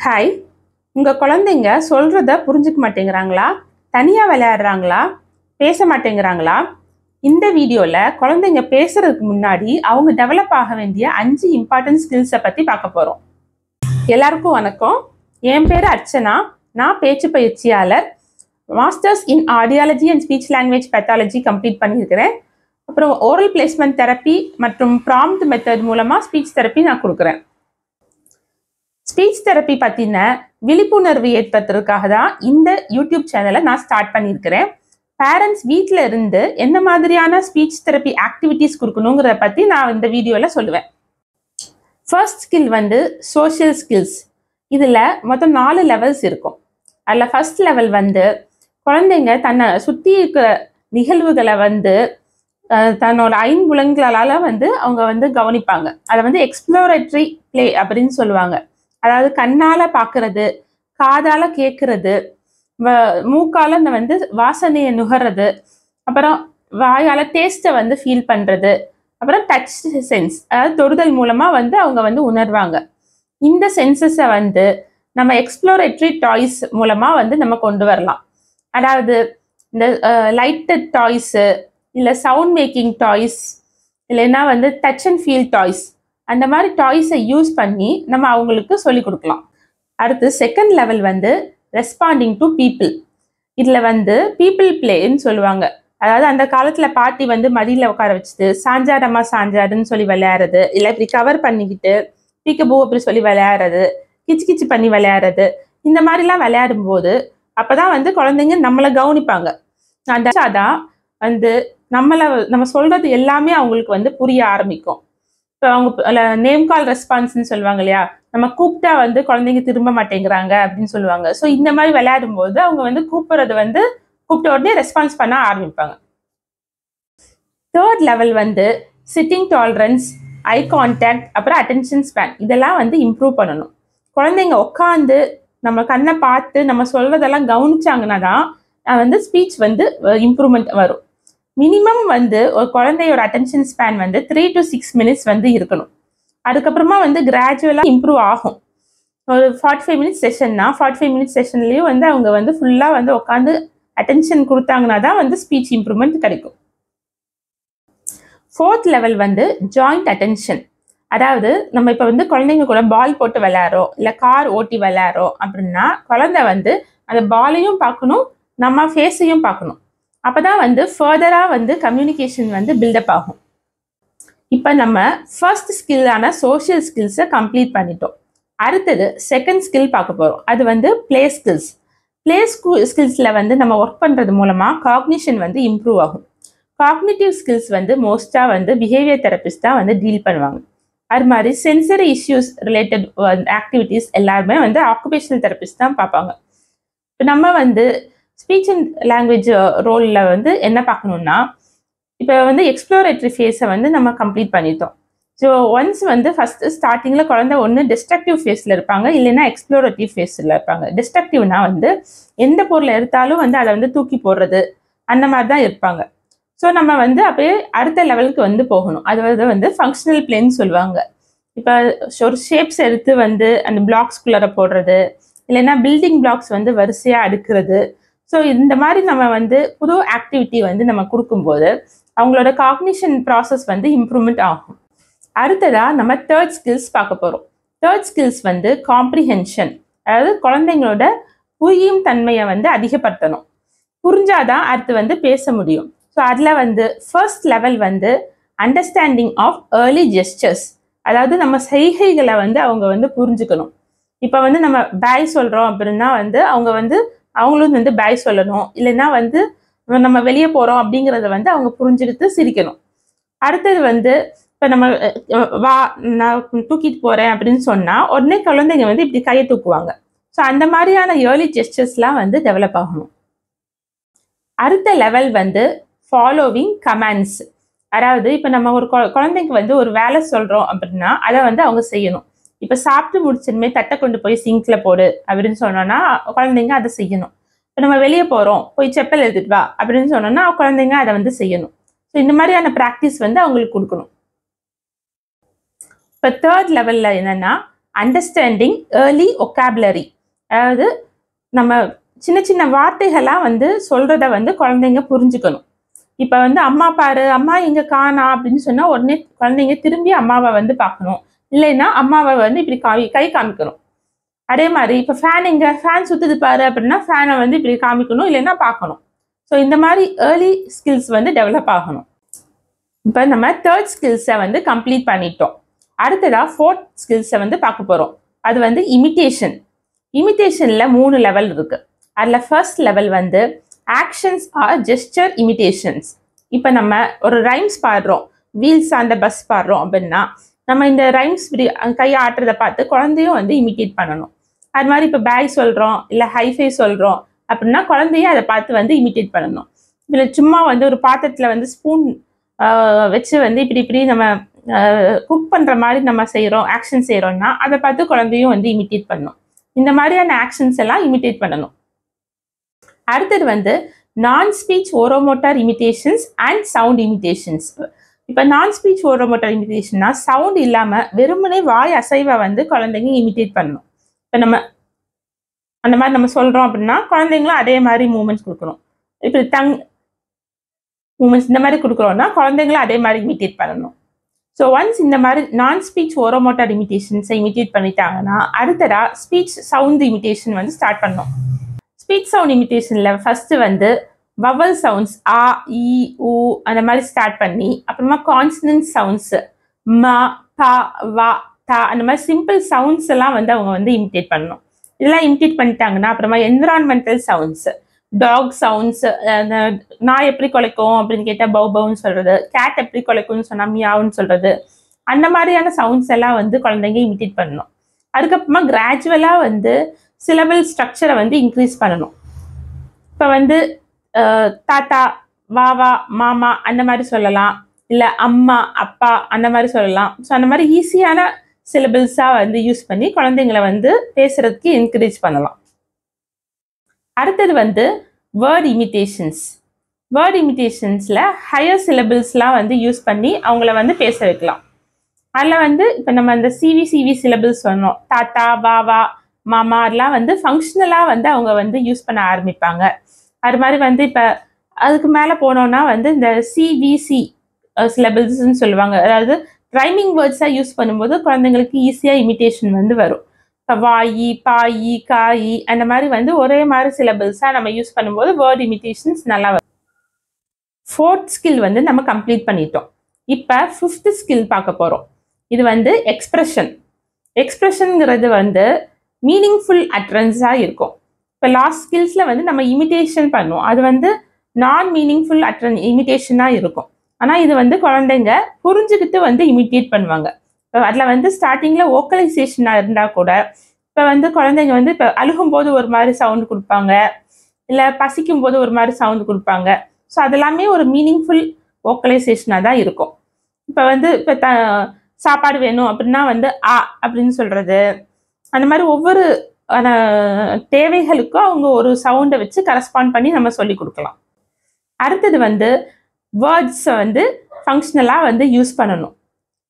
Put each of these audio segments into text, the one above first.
Hi, உங்கள் குழந்தைங்க சொல்கிறத புரிஞ்சுக்க மாட்டேங்கிறாங்களா? தனியாக விளையாடுறாங்களா? பேச மாட்டேங்கிறாங்களா? இந்த வீடியோவில் குழந்தைங்க பேசுறதுக்கு முன்னாடி அவங்க டெவலப் ஆக வேண்டிய 5 இம்பார்ட்டன்ட் ஸ்கில்ஸை பற்றி பார்க்க போகிறோம். எல்லாருக்கும் வணக்கம். என் பேர் அர்ச்சனா. நான் பேச்சு பயிற்சியாளர். Masters in audiology and speech language pathology complete பண்ணியிருக்கிறேன். அப்புறம் ஓரல் பிளேஸ்மெண்ட் தெரப்பி மற்றும் ப்ராம்ப்ட் மெத்தட் மூலமாக ஸ்பீச் தெரப்பி நான் கொடுக்குறேன். ஸ்பீச் தெரப்பி பற்றின விழிப்புணர்வு ஏற்படுத்துறதுக்காக தான் இந்த யூடியூப் சேனலை நான் ஸ்டார்ட் பண்ணியிருக்கிறேன். பேரண்ட்ஸ் வீட்டில் இருந்து என்ன மாதிரியான ஸ்பீச் தெரப்பி ஆக்டிவிட்டீஸ் கொடுக்கணுங்கிறத பற்றி நான் இந்த வீடியோவில் சொல்லுவேன். First skill social skills. இதில் மொத்தம் 4 லெவல்ஸ் இருக்கும். அதில் ஃபர்ஸ்ட் லெவல் குழந்தைங்க தன்னை சுற்றி இருக்கிற நிகழ்வுகளை தன்னோட ஐம்புலன்களால் அவங்க கவனிப்பாங்க. அதை எக்ஸ்ப்ளோரேட்டரி பிளே அப்படின்னு சொல்லுவாங்க. அதாவது கண்ணால் பார்க்கறது, காதால் கேட்கறது, மூக்கால் வாசனையை நுகர்றது, அப்புறம் வாயால் டேஸ்ட்டை ஃபீல் பண்ணுறது, அப்புறம் டச் சென்ஸ் அதாவது தொடுதல் மூலமாக அவங்க உணர்வாங்க. இந்த சென்சஸை நம்ம எக்ஸ்ப்ளோரேட்டரி டாய்ஸ் மூலமாக நம்ம கொண்டு வரலாம். அதாவது இந்த லைட்டட் டாய்ஸு, இல்லை சவுண்ட் மேக்கிங் டாய்ஸ், இல்லைன்னா டச் அண்ட் ஃபீல் டாய்ஸ், அந்த மாதிரி டாய்ஸை யூஸ் பண்ணி நம்ம அவங்களுக்கு சொல்லிக் கொடுக்கலாம். அடுத்து second level responding to people. இதில் பீப்புள் பிளேன்னு சொல்லுவாங்க. அதாவது அந்த காலத்தில் பாட்டி மடியில் உட்கார வச்சுட்டு சாஞ்சாடமா சாஞ்சாடுன்னு சொல்லி விளையாடுறது, இல்லை இப்படி கவர் பண்ணிக்கிட்டு பீக்கபூ அப்படி சொல்லி விளையாடுறது, கிச்சு கிச்சு பண்ணி விளையாடுறது, இந்த மாதிரிலாம் விளையாடும் போது அப்போதான் குழந்தைங்க நம்மளை கவனிப்பாங்க. அதான் நம்ம சொல்றது எல்லாமே அவங்களுக்கு புரிய ஆரம்பிக்கும். இப்போ அவங்க நேம் கால் ரெஸ்பான்ஸ்ன்னு சொல்லுவாங்க இல்லையா, நம்ம கூப்பிட்டா குழந்தைங்க திரும்ப மாட்டேங்கிறாங்க அப்படின்னு சொல்லுவாங்க. ஸோ இந்த மாதிரி விளையாடும் போது அவங்க கூப்பிடுறது கூப்பிட்ட உடனே ரெஸ்பான்ஸ் பண்ண ஆரம்பிப்பாங்க. Third level sitting tolerance, eye contact, அப்புறம் அட்டென்ஷன் ஸ்பேன், இதெல்லாம் இம்ப்ரூவ் பண்ணணும். குழந்தைங்க உட்காந்து நம்ம கண்ணை பார்த்து நம்ம சொல்றதெல்லாம் கவனிச்சாங்கன்னா தான் ஸ்பீச் இம்ப்ரூவ்மெண்ட் வரும். மினிமம் ஒரு குழந்தையோட அட்டென்ஷன் ஸ்பேன் 3 to 6 minutes இருக்கணும். அதுக்கப்புறமா கிராஜுவலாக இம்ப்ரூவ் ஆகும். ஒரு 45 minutes செஷன்னா 45 minutes செஷன்லேயும் அவங்க ஃபுல்லாக உட்காந்து அட்டென்ஷன் கொடுத்தாங்கன்னா தான் ஸ்பீச் இம்ப்ரூவ்மெண்ட் கிடைக்கும். Fourth level joint attention. அதாவது நம்ம இப்போ குழந்தைங்க கூட பால் போட்டு விளையாடுறோம், இல்லை கார் ஓட்டி விளையாடுறோம் அப்படின்னா குழந்தை அந்த பாலையும் பார்க்கணும், நம்ம ஃபேஸையும் பார்க்கணும். அப்போ தான் ஃபர்தராக கம்யூனிகேஷன் பில்டப் ஆகும். இப்போ நம்ம ஃபர்ஸ்ட் ஸ்கில்லான சோஷியல் ஸ்கில்ஸை கம்ப்ளீட் பண்ணிட்டோம். அடுத்தது செகண்ட் ஸ்கில் பார்க்க போகிறோம். அது ப்ளே ஸ்கில்ஸ். ப்ளே ஸ்கில்ஸில் நம்ம ஒர்க் பண்ணுறது மூலமாக காக்னிஷன் இம்ப்ரூவ் ஆகும். காக்னிட்டிவ் ஸ்கில்ஸ் மோஸ்ட்டாக பிஹேவியர் தெரபிஸ்ட் தான் டீல் பண்ணுவாங்க. அது மாதிரி சென்சரி இஷ்யூஸ் ரிலேட்டட் ஆக்டிவிட்டீஸ் எல்லாருமே ஆக்குபேஷனல் தெரபிஸ்ட் தான் பார்ப்பாங்க. இப்போ நம்ம ஸ்பீச் அண்ட் லாங்குவேஜ் ரோலில் என்ன பார்க்கணுன்னா, இப்போ எக்ஸ்ப்ளோரேட்டரி ஃபேஸை நம்ம கம்ப்ளீட் பண்ணிட்டோம். ஸோ ஒன்ஸ் ஃபஸ்ட்டு ஸ்டார்டிங்கில் குழந்தை ஒன்று டிஸ்ட்ரக்டிவ் ஃபேஸில் இருப்பாங்க, இல்லைன்னா எக்ஸ்ப்ளோரேட்டிவ் ஃபேஸில் இருப்பாங்க. டிஸ்ட்ரக்டிவ்னா எந்த பொருளை எடுத்தாலும் அதை தூக்கி போடுறது அந்த மாதிரி தான் இருப்பாங்க. ஸோ நம்ம அப்படியே அடுத்த லெவலுக்கு போகணும். அது ஃபங்க்ஷனல் பிளேன்னு சொல்லுவாங்க. இப்போ ஒரு ஷேப்ஸ் எடுத்து அந்த பிளாக்ஸ்குள்ளார போடுறது, இல்லைன்னா பில்டிங் பிளாக்ஸ் வரிசையாக அடுக்கிறது. ஸோ இந்த மாதிரி நம்ம புது ஆக்டிவிட்டி நம்ம கொடுக்கும்போது அவங்களோட காக்னிஷன் ப்ராசஸ் இம்ப்ரூவ்மெண்ட் ஆகும். அடுத்ததாக நம்ம தேர்ட் ஸ்கில்ஸ் பார்க்க போகிறோம். Third skills comprehension. அதாவது குழந்தைங்களோட புரியும் தன்மையை அதிகப்படுத்தணும். புரிஞ்சாதான் அடுத்து பேச முடியும். ஸோ அதில் first level understanding of early gestures. அதாவது நம்ம செய்கைகளை அவங்க புரிஞ்சுக்கணும். இப்போ நம்ம பாய் சொல்கிறோம் அப்படின்னா அவங்க அவங்களும் பாய் சொல்லணும், இல்லைன்னா நம்ம வெளியே போகிறோம் அப்படிங்கிறத அவங்க புரிஞ்சுக்கிட்டு சிரிக்கணும். அடுத்தது இப்போ நம்ம வா நான் தூக்கிட்டு போகிறேன் அப்படின்னு சொன்னால் உடனே குழந்தைங்க இப்படி கையை தூக்குவாங்க. ஸோ அந்த மாதிரியான ஏர்லி ஜெஸ்டர்ஸ்லாம் டெவலப் ஆகணும். அடுத்த லெவல் ஃபாலோவிங் கமாண்ட்ஸ். அதாவது இப்போ நம்ம ஒரு குழந்தைக்கு ஒரு வேலை சொல்கிறோம் அப்படின்னா அதை அவங்க செய்யணும். இப்போ சாப்பிட்டு முடிச்சதுமே தட்டை கொண்டு போய் சிங்கில் போடு அப்படின்னு சொன்னோன்னா குழந்தைங்க அதை செய்யணும். இப்போ நம்ம வெளியே போகிறோம், போய் செப்பல் எடுத்துட்டு வா அப்படின்னு சொன்னோன்னா குழந்தைங்க அதை செய்யணும். ஸோ இந்த மாதிரியான ப்ராக்டிஸ் அவங்களுக்கு கொடுக்கணும். இப்போ தேர்ட் லெவலில் என்னென்னா அண்டர்ஸ்டாண்டிங் ஏர்லி ஒக்காபுலரி, அதாவது நம்ம சின்ன சின்ன வார்த்தைகளாக வந்து சொல்கிறத வந்து குழந்தைங்க புரிஞ்சுக்கணும். இப்போ வந்து அம்மா பாரு, அம்மா இங்கே காணா அப்படின்னு சொன்னால் உடனே குழந்தைங்க திரும்பி அம்மாவை வந்து பார்க்கணும். இல்லைன்னா அம்மாவை வந்து இப்படி கை காமிக்கணும். அதே மாதிரி இப்போ ஃபேன் சுற்றுது பாரு அப்படின்னா ஃபேனை வந்து இப்படி காமிக்கணும், இல்லைன்னா பார்க்கணும். ஸோ இந்த மாதிரி ஏர்லி ஸ்கில்ஸ் வந்து டெவலப் ஆகணும். இப்போ நம்ம தேர்ட் ஸ்கில்ஸை வந்து கம்ப்ளீட் பண்ணிட்டோம். அடுத்ததாக ஃபோர்த் ஸ்கில்ஸை வந்து பார்க்க போகிறோம். அது வந்து இமிட்டேஷன். இமிட்டேஷனில் 3 லெவல் இருக்குது. அதில் ஃபர்ஸ்ட் லெவல் வந்து ஆக்ஷன்ஸ் ஆர் ஜெஸ்டர் இமிட்டேஷன்ஸ். இப்போ நம்ம ஒரு ரைம்ஸ் பாடுறோம், வீல்ஸ் அந்த பஸ் பாடுறோம் அப்படின்னா நம்ம இந்த ரைம்ஸ் இப்படி கையை ஆட்டுறதை பார்த்து குழந்தையும் வந்து இமிட்டேட் பண்ணணும். அது மாதிரி இப்போ பாய் சொல்கிறோம் இல்லை ஹைஃபை சொல்கிறோம் அப்படின்னா குழந்தையும் அதை பார்த்து வந்து இமிட்டேட் பண்ணணும். இதில் சும்மா வந்து ஒரு பாத்திரத்தில் வந்து ஸ்பூன் வச்சு வந்து இப்படி நம்ம குக் பண்ணுற மாதிரி நம்ம செய்கிறோம், ஆக்ஷன் செய்கிறோம்னா அதை பார்த்து குழந்தையும் வந்து இமிட்டேட் பண்ணணும். இந்த மாதிரியான ஆக்ஷன்ஸ் எல்லாம் இமிட்டேட் பண்ணணும். அடுத்தது வந்து நான் speech oromotor imitations and sound imitations. இப்போ நான் ஸ்பீச் ஓரோமோட்டார் இமிட்டேஷன்னா சவுண்ட் இல்லாமல் வெறுமனே வாய் அசைவை வந்து குழந்தைங்க இமிட்டேட் பண்ணணும். இப்போ நம்ம அந்த மாதிரி நம்ம சொல்கிறோம் அப்படின்னா குழந்தைங்களும் அதே மாதிரி மூமெண்ட்ஸ் கொடுக்கணும். இப்போ மூமெண்ட்ஸ் இந்த மாதிரி கொடுக்குறோன்னா குழந்தைங்களும் அதே மாதிரி இமிட்டேட் பண்ணணும். ஸோ ஒன்ஸ் இந்த மாதிரி நான் ஸ்பீச் ஓரோமோட்டார் இமிட்டேஷன்ஸை இமிட்டேட் பண்ணிட்டாங்கன்னா அடுத்ததாக ஸ்பீச் சவுண்ட் இமிட்டேஷன் வந்து ஸ்டார்ட் பண்ணணும். ஸ்பீச் சவுண்ட் இமிட்டேஷனில் ஃபஸ்ட்டு வந்து வவல் சவுண்ட்ஸ் ஆ, இ, ஊ அந்த மாதிரி ஸ்டார்ட் பண்ணி அப்புறமா கான்சனன்ட் சவுண்ட்ஸு ம, ப, வ, த அந்த மாதிரி சிம்பிள் சவுண்ட்ஸ் எல்லாம் வந்து அவங்க வந்து இமிட்டேட் பண்ணணும். இதெல்லாம் இமிட்டேட் பண்ணிட்டாங்கன்னா அப்புறமா என்விரான்மெண்டல் சவுண்ட்ஸு, டாக் சவுண்ட்ஸ், அந்த நாய் எப்படி குலைக்கும் அப்படின்னு கேட்டால் பவ் பவுன்னு சொல்கிறது, கேட் எப்படி குலைக்கும்னு சொன்னால் மியாவுன்னு சொல்கிறது, அந்த மாதிரியான சவுண்ட்ஸ் எல்லாம் வந்து குழந்தைங்க இமிட்டேட் பண்ணணும். அதுக்கப்புறமா கிராஜுவலாக வந்து சிலபிள் ஸ்ட்ரக்சரை வந்து இன்க்ரீஸ் பண்ணணும். இப்போ வந்து தாத்தா, வாவா, மாமா அந்த மாதிரி சொல்லலாம், இல்லை அம்மா, அப்பா அந்த மாதிரி சொல்லலாம். ஸோ அந்த மாதிரி ஈஸியான சிலபிள்ஸாக வந்து யூஸ் பண்ணி குழந்தைங்களை வந்து பேசுறதுக்கு என்கரேஜ் பண்ணலாம். அடுத்தது வந்து வேர்ட் இமிட்டேஷன்ஸ். வேர்ட் இமிட்டேஷன்ஸில் ஹையர் சிலபிள்ஸ்லாம் வந்து யூஸ் பண்ணி அவங்கள வந்து பேச வைக்கலாம். அதில் வந்து இப்போ நம்ம அந்த சிவி சிலபிள்ஸ் சொன்னோம், தாத்தா, வாவா, மாமா அதெல்லாம் வந்து ஃபங்க்ஷனலாக வந்து அவங்க வந்து யூஸ் பண்ண ஆரம்பிப்பாங்க. அது மாதிரி வந்து இப்போ அதுக்கு மேலே போனோன்னா வந்து இந்த சிவிசி சிலபிள்ஸ்ன்னு சொல்லுவாங்க. அதாவது ரைமிங் வேர்ட்ஸாக யூஸ் பண்ணும்போது குழந்தைங்களுக்கு ஈஸியாக இமிட்டேஷன் வந்து வரும். இப்போ வாயி, பாயி, காயி அந்த மாதிரி வந்து ஒரே மாதிரி சிலபிள்ஸாக நம்ம யூஸ் பண்ணும்போது வேர்ட் இமிட்டேஷன்ஸ் நல்லா வரும். ஃபோர்த் ஸ்கில் வந்து நம்ம கம்ப்ளீட் பண்ணிட்டோம். இப்போ ஃபிஃப்த் ஸ்கில் பார்க்க போகிறோம். இது வந்து எக்ஸ்பிரஷன். எக்ஸ்பிரஷனுங்கிறது வந்து மீனிங்ஃபுல் அட்ரன்ஸாக இருக்கும். இப்போ லாஸ்ட் ஸ்கில்ஸில் வந்து நம்ம இமிட்டேஷன் பண்ணுவோம், அது வந்து நான் மீனிங்ஃபுல் இமிட்டேஷனாக இருக்கும். ஆனால் இது வந்து குழந்தைங்க புரிஞ்சுக்கிட்டு வந்து இமிட்டேட் பண்ணுவாங்க. இப்போ அதில் வந்து ஸ்டார்டிங்கில் வோக்கலைசேஷனாக இருந்தால் கூட இப்போ வந்து குழந்தைங்க வந்து இப்போ அழுகும்போது ஒரு மாதிரி சவுண்டு கொடுப்பாங்க, இல்லை பசிக்கும் போது ஒரு மாதிரி சவுண்டு கொடுப்பாங்க. ஸோ அதெல்லாமே ஒரு மீனிங்ஃபுல் வோக்கலைசேஷனாக தான் இருக்கும். இப்போ வந்து இப்போ சாப்பாடு வேணும் அப்படின்னா வந்து ஆ அப்படின்னு சொல்கிறது, அந்த மாதிரி ஒவ்வொரு தேவைகளுக்கும் அவங்க ஒரு சவுண்டை வச்சு கரஸ்பாண்ட் பண்ணி நம்ம சொல்லி கொடுக்கலாம். அடுத்தது வந்து வேர்ட்ஸை வந்து ஃபங்க்ஷனலாக வந்து யூஸ் பண்ணணும்.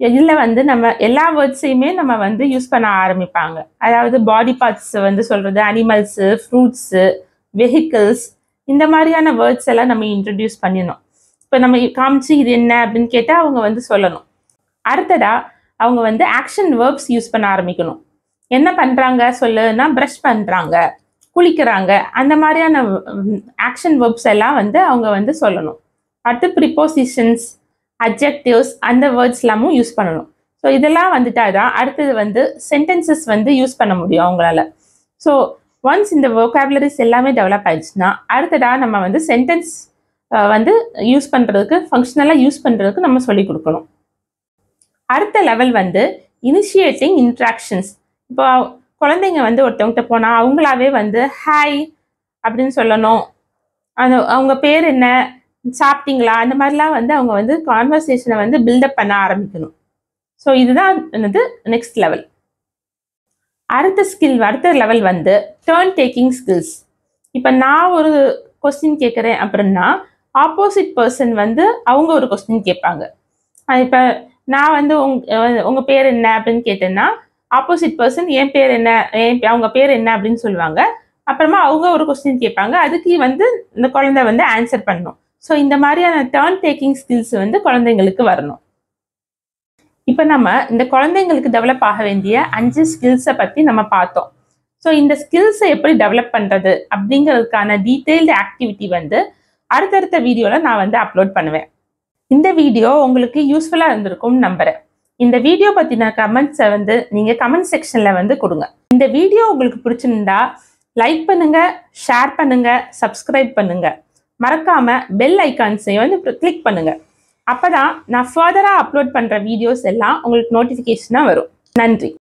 இதில் வந்து நம்ம எல்லா வேர்ட்ஸையுமே நம்ம வந்து யூஸ் பண்ண ஆரம்பிப்பாங்க. அதாவது பாடி பார்ட்ஸ் வந்து சொல்கிறது, அனிமல்ஸு, ஃப்ரூட்ஸு, வெஹிக்கிள்ஸ் இந்த மாதிரியான வேர்ட்ஸ் எல்லாம் நம்ம இன்ட்ரடியூஸ் பண்ணிடணும். இப்போ நம்ம காமிச்சு இது என்ன அப்படின்னு கேட்டால் அவங்க வந்து சொல்லணும். அடுத்ததாக அவங்க வந்து ஆக்ஷன் வேர்ப்ஸ் யூஸ் பண்ண ஆரம்பிக்கணும். என்ன பண்ணுறாங்க சொல்லுன்னா, ப்ரஷ் பண்ணுறாங்க, குளிக்கிறாங்க, அந்த மாதிரியான ஆக்ஷன் வேர்ப்ஸ் எல்லாம் வந்து அவங்க வந்து சொல்லணும். அடுத்து ப்ரிப்போசிஷன்ஸ், அட்ஜெக்டிவ்ஸ் அந்த வேர்ட்ஸ் எல்லாமும் யூஸ் பண்ணணும். ஸோ இதெல்லாம் வந்துட்டா தான் அடுத்தது வந்து சென்டென்சஸ் வந்து யூஸ் பண்ண முடியும் அவங்களால. ஸோ ஒன்ஸ் இந்த வோகாபுலரிஸ் எல்லாமே டெவலப் ஆயிடுச்சுன்னா அடுத்ததாக நம்ம வந்து சென்டென்ஸ் வந்து யூஸ் பண்ணுறதுக்கு, ஃபங்க்ஷனலாக யூஸ் பண்ணுறதுக்கு நம்ம சொல்லிக் கொடுக்கணும். அடுத்த லெவல் வந்து இனிஷியேட்டிங் இன்ட்ராக்ஷன்ஸ். இப்போ குழந்தைங்க வந்து ஒருத்தவங்கிட்ட போனால் அவங்களாவே வந்து ஹாய் அப்படின்னு சொல்லணும், அவங்க பேர் என்ன, சாப்பிட்டீங்களா, அந்த மாதிரிலாம் வந்து அவங்க வந்து கான்வர்சேஷனை வந்து பில்டப் பண்ண ஆரம்பிக்கணும். ஸோ இதுதான் என்னது நெக்ஸ்ட் லெவல். அடுத்த லெவல் வந்து டர்ன் டேக்கிங் ஸ்கில்ஸ். இப்போ நான் ஒரு கொஸ்டின் கேட்குறேன் அப்படின்னா ஆப்போசிட் பர்சன் வந்து அவங்க ஒரு கொஸ்டின் கேட்பாங்க. இப்போ நான் வந்து உங்கள் பேர் என்ன அப்படின்னு கேட்டேன்னா ஆப்போசிட் பர்சன் என் பேர் என்ன, அவங்க பேர் என்ன அப்படின்னு சொல்லுவாங்க. அப்புறமா அவங்க ஒரு கொஸ்டின் கேட்பாங்க, அதுக்கு வந்து இந்த குழந்தை வந்து ஆன்சர் பண்ணணும். ஸோ இந்த மாதிரியான டர்ன் டேக்கிங் ஸ்கில்ஸ் வந்து குழந்தைங்களுக்கு வரணும். இப்போ நம்ம இந்த குழந்தைங்களுக்கு டெவலப் ஆக வேண்டிய 5 ஸ்கில்ஸை பற்றி நம்ம பார்த்தோம். ஸோ இந்த ஸ்கில்ஸை எப்படி டெவலப் பண்ணுறது அப்படிங்கிறதுக்கான டீட்டெயில்டு ஆக்டிவிட்டி வந்து அடுத்தடுத்த வீடியோவில் நான் வந்து அப்லோட் பண்ணுவேன். இந்த வீடியோ உங்களுக்கு யூஸ்ஃபுல்லாக இருந்திருக்கும்னு நம்புகிறேன். இந்த வீடியோ பற்றின கமெண்ட்ஸை வந்து நீங்கள் கமெண்ட் செக்ஷனில் வந்து கொடுங்க. இந்த வீடியோ உங்களுக்கு பிடிச்சிருந்தா லைக் பண்ணுங்கள், ஷேர் பண்ணுங்கள், சப்ஸ்கிரைப் பண்ணுங்கள். மறக்காமல் பெல் ஐக்கான்ஸையும் வந்து கிளிக் பண்ணுங்கள். அப்போ தான் நான் ஃபர்தராக அப்லோட் பண்ணுற வீடியோஸ் எல்லாம் உங்களுக்கு நோட்டிஃபிகேஷனாக வரும். நன்றி.